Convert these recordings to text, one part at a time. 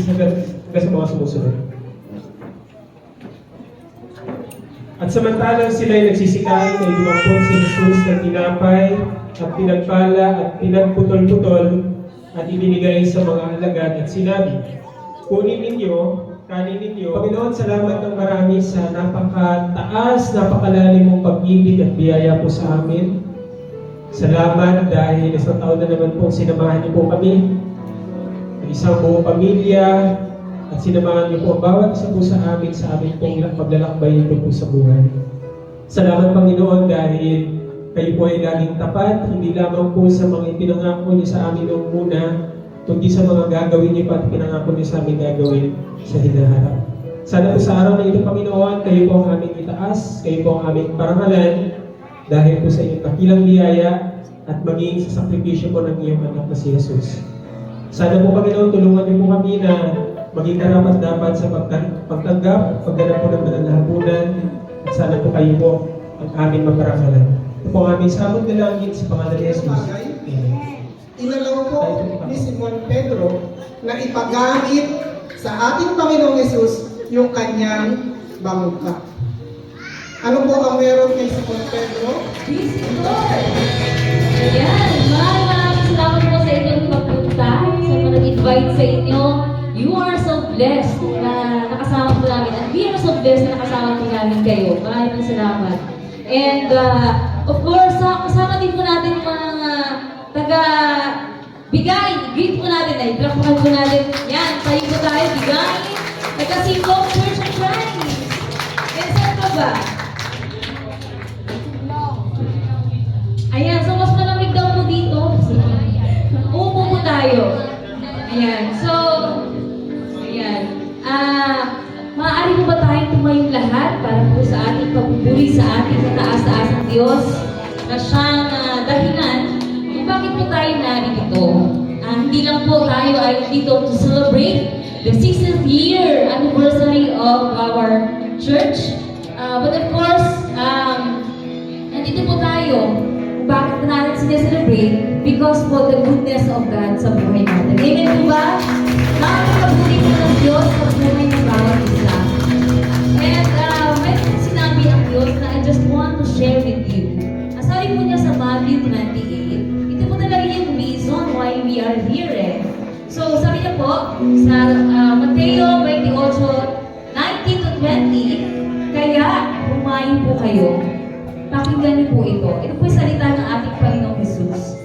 hanggang sa mga sumusunod. At samantalang sila'y nagsisikay na idumampon si Jesus ng tinapay at pinagpala at pinagputol-putol at ibinigay sa mga alagad at sinabi, "Kunin ninyo, kanin ninyo. Panginoon, salamat ng marami sa napakataas, napakalalim mong pag-ibig at biyaya po sa amin. Salamat dahil isang taon na naman po sinamahan niyo po kami, ang isang buong pamilya, at sinamahan niyo po ang bawat isa po sa amin pong paglalakbay nito po sa buhay. Salamat Panginoon dahil kayo po ay laging tapat, hindi lamang po sa mga ipinangako niyo sa amin noong una, kundi sa mga gagawin niyo pa at pinangako niyo sa amin gagawin sa hinaharap. Sana po sa araw na ito, Panginoon, kayo po ang aming itaas, kayo po ang aming parangalan, dahil po sa inyong kakilang biyaya at maging sa sakripisyo po ng iyong anak na si Jesus. Sana po, Panginoon, tulungan niyo po kami na maging karapat-dapat sa pagtanggap, pagganap po ng banal na hapunan, at sana po kayo po ang aming maparangalan. Ito po ang aming sabot na langit sa pangalan ni Jesus. Amen. Inalaw po ni Simon Pedro na ipagamit sa ating Panginoong Jesus yung kanyang bangka. Ano po ang meron kay Simon Pedro? Praise the Lord! Ayan, maraming salamat po sa inyong pagpunta, sa mga nag-invite sa inyo. You are so blessed na nakasama po namin. And we are so blessed na nakasama po namin kayo. Maraming salamat. And of course, kasama din po natin mga taga-bigay. Greet po natin. I-drafukan po natin. Yan, tayo po tayo. Bigay. Taga-Singkong Church and Christ. And saan ka ba? Ayan, so mas malamig daw po dito. Umupo po tayo. Ayan, so, ayan. Maaari po ba tayong tumayong lahat para po sa ating pagpupuri sa ating kataas-taas ng Diyos na siyang dahilan kung bakit po tayo narito. Hindi lang po tayo ay dito to celebrate the 60th year anniversary of our church. But of course, nandito po tayo. Bakit natin sineselebrate? Because for the goodness of God sa buhay natin. Amen po ba? Nakakapagpuli po ng Diyos sa buhay ng bawat isa. And mayroon sinabi ang Diyos na kumain po kayo. Pakinggan niyo po ito. Ito po yung salita ng ating Panginoong Jesus.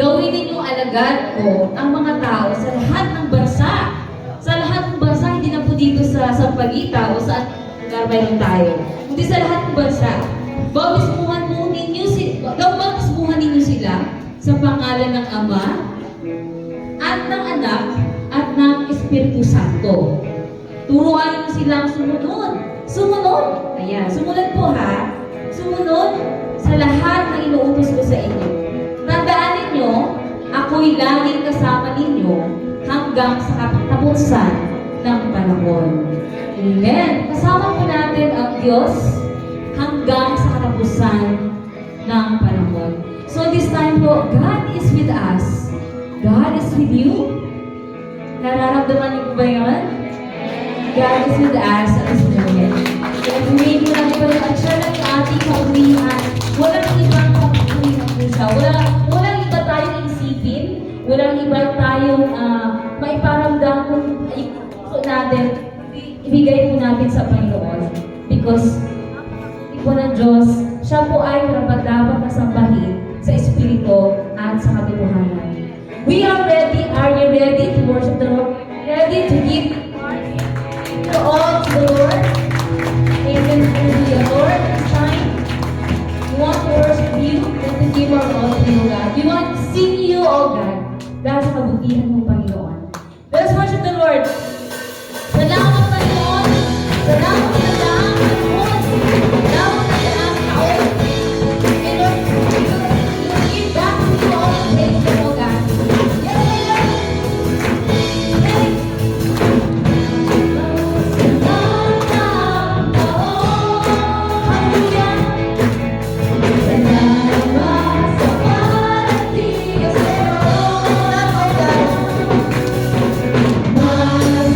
Gawin ninyong alagad ko ang mga tao sa lahat ng bansa. Sa lahat ng bansa, hindi na po dito sa Sampaguita o sa lugar mayroon tayo. Hindi sa lahat ng bansa. Bautismuhan ninyo sila sa pangalan ng Ama at ng Anak at ng Espiritu Santo. Turuan niyo silang sumunod. Sumunod! Ayan, sumunod po ha. Sumunod sa lahat ng inuutos ko sa inyo. Tandaan ninyo, ako'y laging kasama ninyo hanggang sa katapusan ng panahon. Amen. Kasama po natin ang Diyos hanggang sa katapusan ng panahon. So this time po, God is with us. God is with you. Nararamdaman niyo po ba yun? God is with us at this moment. Kaya pumili mo natin pa rin at siya lang yung ating kaulihan. Walang ibang kaulihan po siya. Walang iba tayong isipin. Walang iba tayong maiparamdam kung gusto natin. Ibigay po natin sa Panginoon. Because po ng Diyos, siya po ay karapat-dapat na sambahin sa Espiritu at sa katotohanan. We are ready. Are you ready to worship the Lord? Ready to give to all to the Lord? Amen. Hallelujah. Lord, this time, we want to worship you and to give our all to you, God. We want to sing you, O God, dahil sa kabutihan mo, Panginoon. Let's worship the Lord. Salamat, Panginoon. Salamat, Panginoon. Salamat, Panginoon. And Lord, we give back to you all the praise, O God. Yes, yes. Hallelujah.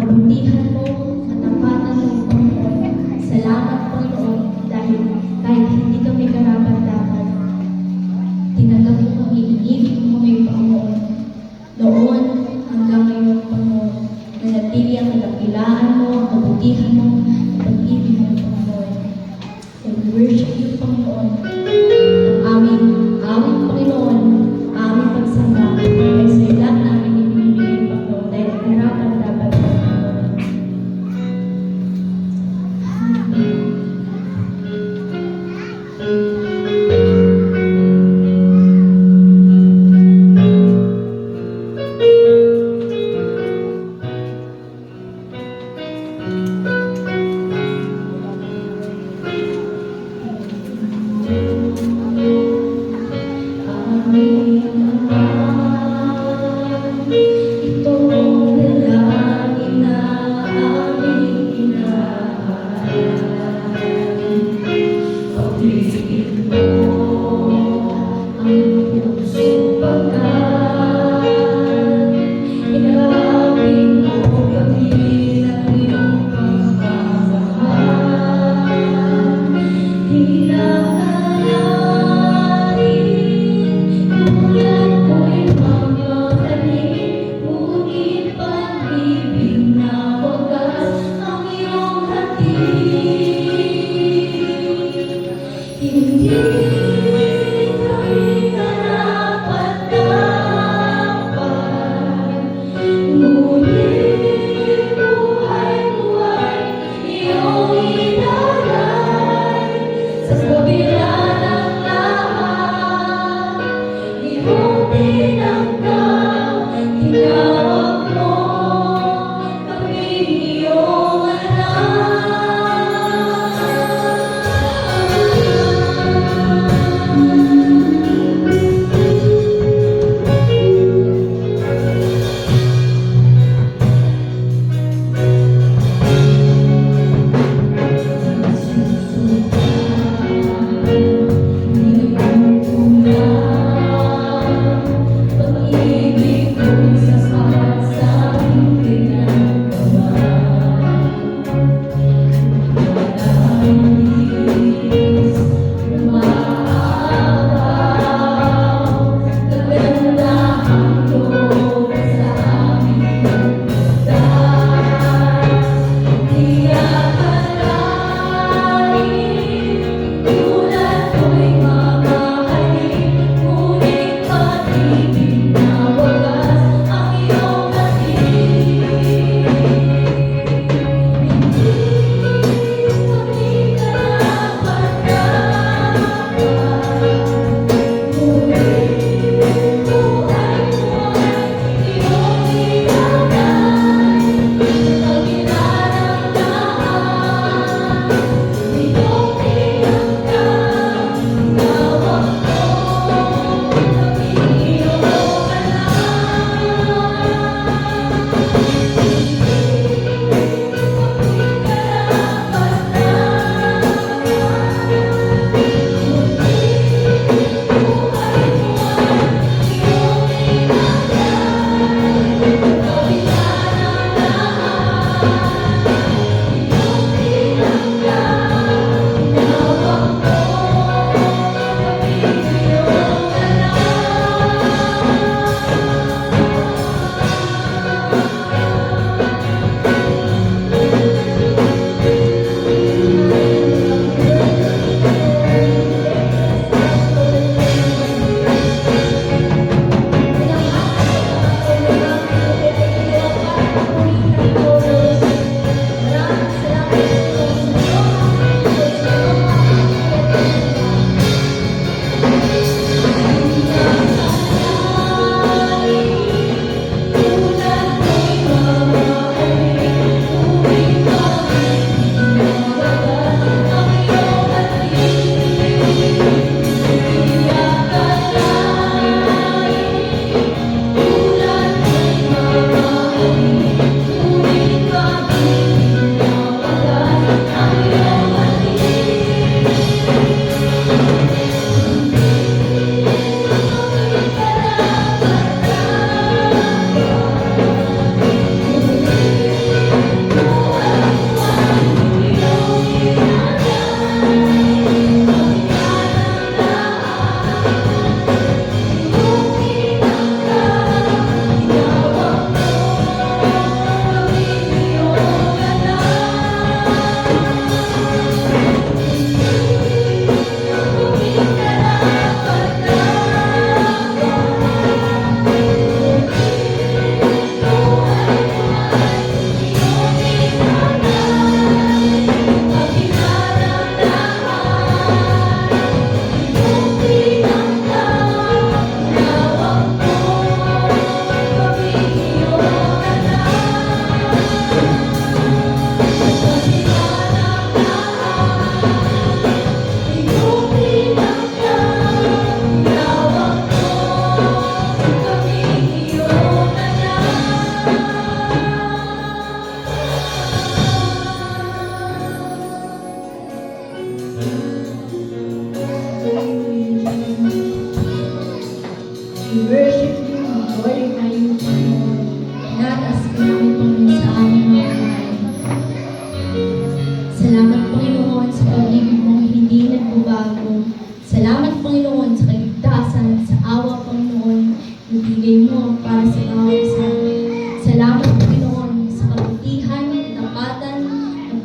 kabutihan mo, katapatan mo, Panginoon. Salamat, Panginoon, dahil kahit hindi kami karapat-dapat, tinanggap mo kami, inibig mo kami, Panginoon. Noon hanggang ngayon, Panginoon, nanatili ang kadakilaan mo, ang kabutihan mo, ang pag-ibig mo, Panginoon. And we worship you, Panginoon. Ang aming Panginoon, aming pagsamba, ay sa lahat na aming ibinibigay, Panginoon, dahil karapat-dapat, Panginoon.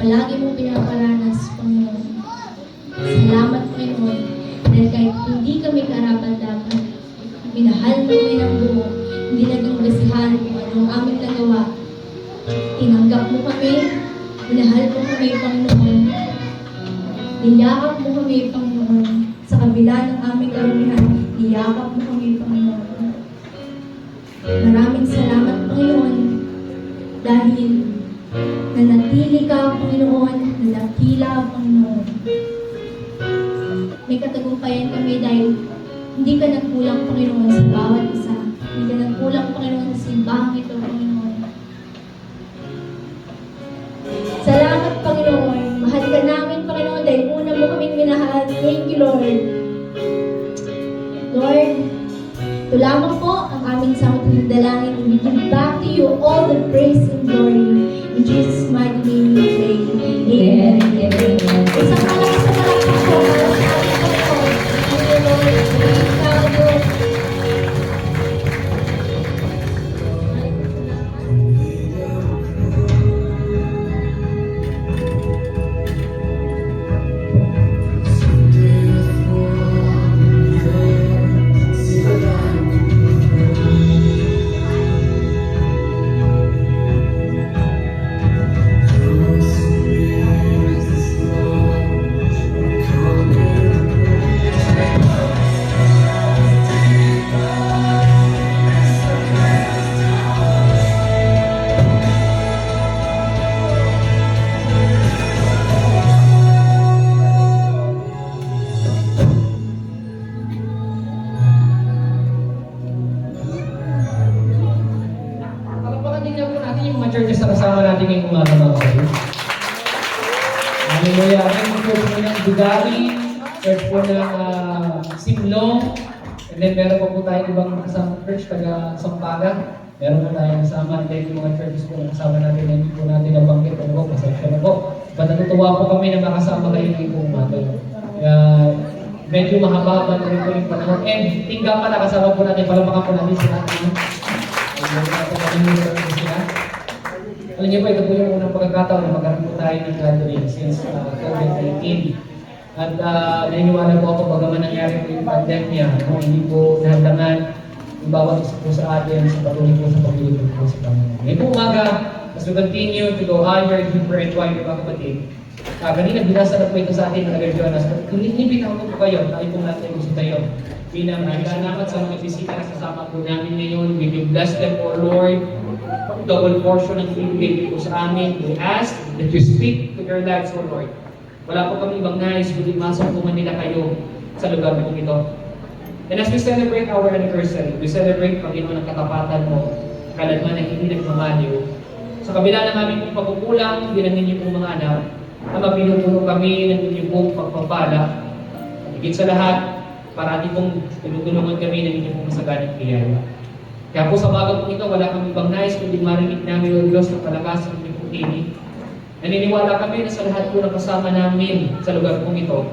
palagi mong pinaparanas, Panginoon. Salamat, Panginoon, dahil kahit hindi kami karapat-dapat, minahal mo kami ng buo, hindi naging basihan kung anong aming nagawa. Tinanggap mo kami, minahal mo kami, Panginoon. Niyakap mo kami, Panginoon. Sa kabila ng aming karumihan, niyakap mo kami, Panginoon. Maraming salamat, Panginoon, dahil nanatili ka, Panginoon, nanatila, Panginoon. May katagumpayan kami dahil hindi ka nagkulang, Panginoon, sa bawat isa. Hindi ka nagkulang, Panginoon, sa simbahang ito, Panginoon. Salamat, Panginoon. Mahal ka namin, Panginoon, dahil una mo kaming minahal. Thank you, Lord. Lord, ito lamang po ang aming samot ng dalangin. We give back to you all the praise and glory. In Jesus' mighty name we pray. Amen. Amen. Isang malakas na palakpak po para sa aming Panginoon. Thank you, Lord. Praise God, Lord. Palakpakan din niya po natin yung mga churches na kasama natin ngayong umaga mga kapatid. Hallelujah. Ang church po ng Dugari, church po ng Simlong, and then meron pa po tayong ibang kasama church taga Sampaga. Meron po tayong kasama, and then yung mga churches po na kasama natin, hindi po natin nabanggit. Ano po, pasensya na po. But natutuwa po kami na makasama kayo ngayong umaga. Kaya medyo mahaba na rin po yung panahon. And tingga pa nakasama po natin, palamakan po natin sila. Alam niyo po, ito po yung unang pagkakataon na magkaroon po tayo ng gathering since COVID-19. At naniniwala po ako bagaman nangyari po yung pandemya, hindi po nahalangan yung bawat isa po sa atin sa patuloy po sa paglilingkod po sa Panginoon. Ngayon po umaga, as we continue to go higher, deeper, and wider mga kapatid, kanina binasa na po ito sa atin ng Brother Jonas. Inibitahan ko po kayo, tayo po natin gusto tayo. Salamat sa mga bisita na kasama po namin ngayon. We will bless them, O Lord. Double portion ang ibigay po sa amin. We ask that you speak to their lives, O Lord. Wala po kami ibang nais, kundi masok po man nila kayo sa lugar po ito. And as we celebrate our anniversary, we celebrate, Panginoon, ang katapatan mo, kaladman ng hindi nagmamaliw. Sa kabila ng aming pagkukulang, bilang ninyo pong mga anak, Ama, pinupuno kami ng inyong pong pagpapala. Higit sa lahat, parati pong tinutulungan kami ng inyong pong masaganang biyaya. Kaya po sa baga po ito, wala kami ibang nais, kundi marinig namin, O Diyos, na palakas ng inyong pong tinig. Naniniwala kami na sa lahat po na kasama namin sa lugar pong ito,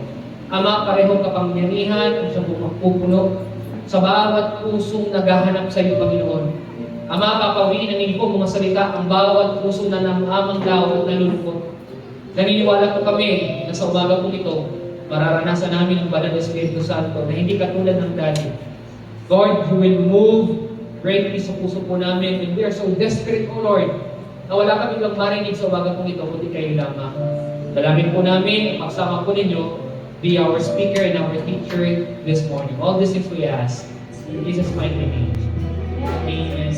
Ama, parehong kapangyarihan sa pupuno sa bawat pusong naghahanap sa iyo, Panginoon. Ama, papawiin ang inyong pong mga salita ang bawat pusong na namamang law at nalulungkot. Naniniwala po kami na sa umaga pong ito, mararanasan namin ang banal na Espiritu Santo na hindi katulad ng dati. Lord, you will move greatly sa puso po namin, and we are so desperate, O Lord, na wala kami lang marinig sa umaga pong ito, kundi kayo lamang. Dalangin po namin, pagsama po ninyo, be our speaker and our teacher this morning. All these things we ask. In Jesus' mighty name. Amen.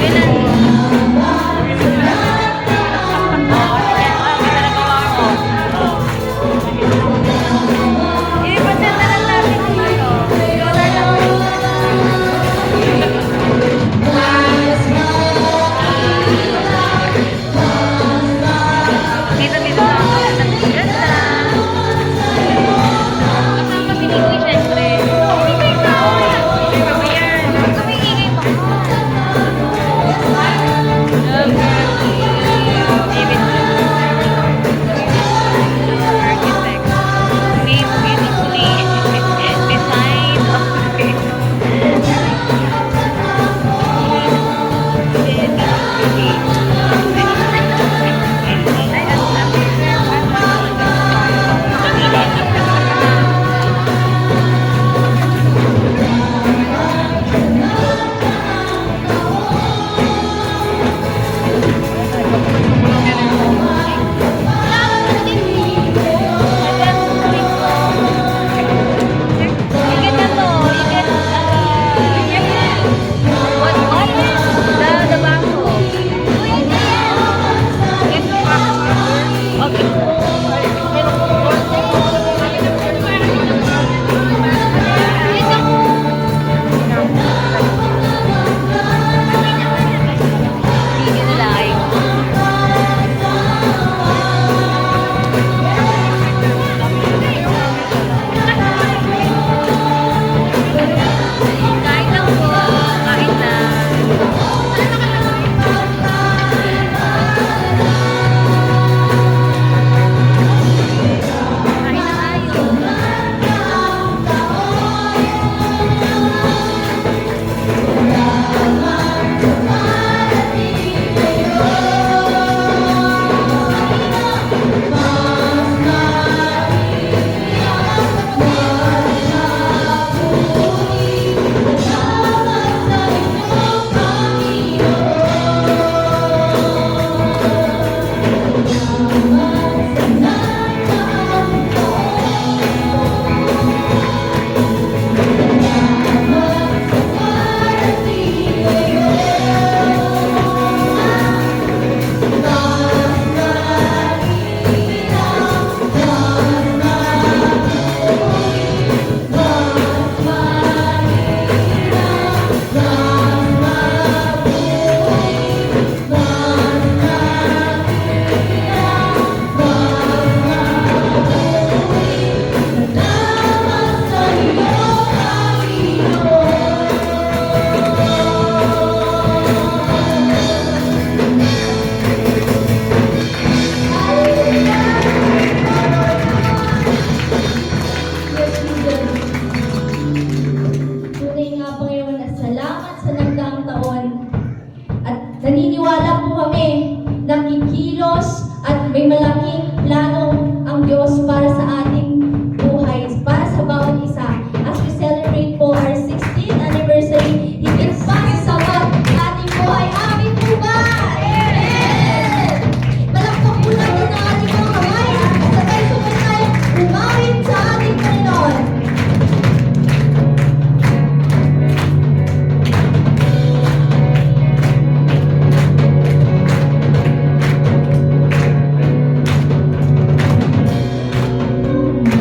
Kailan?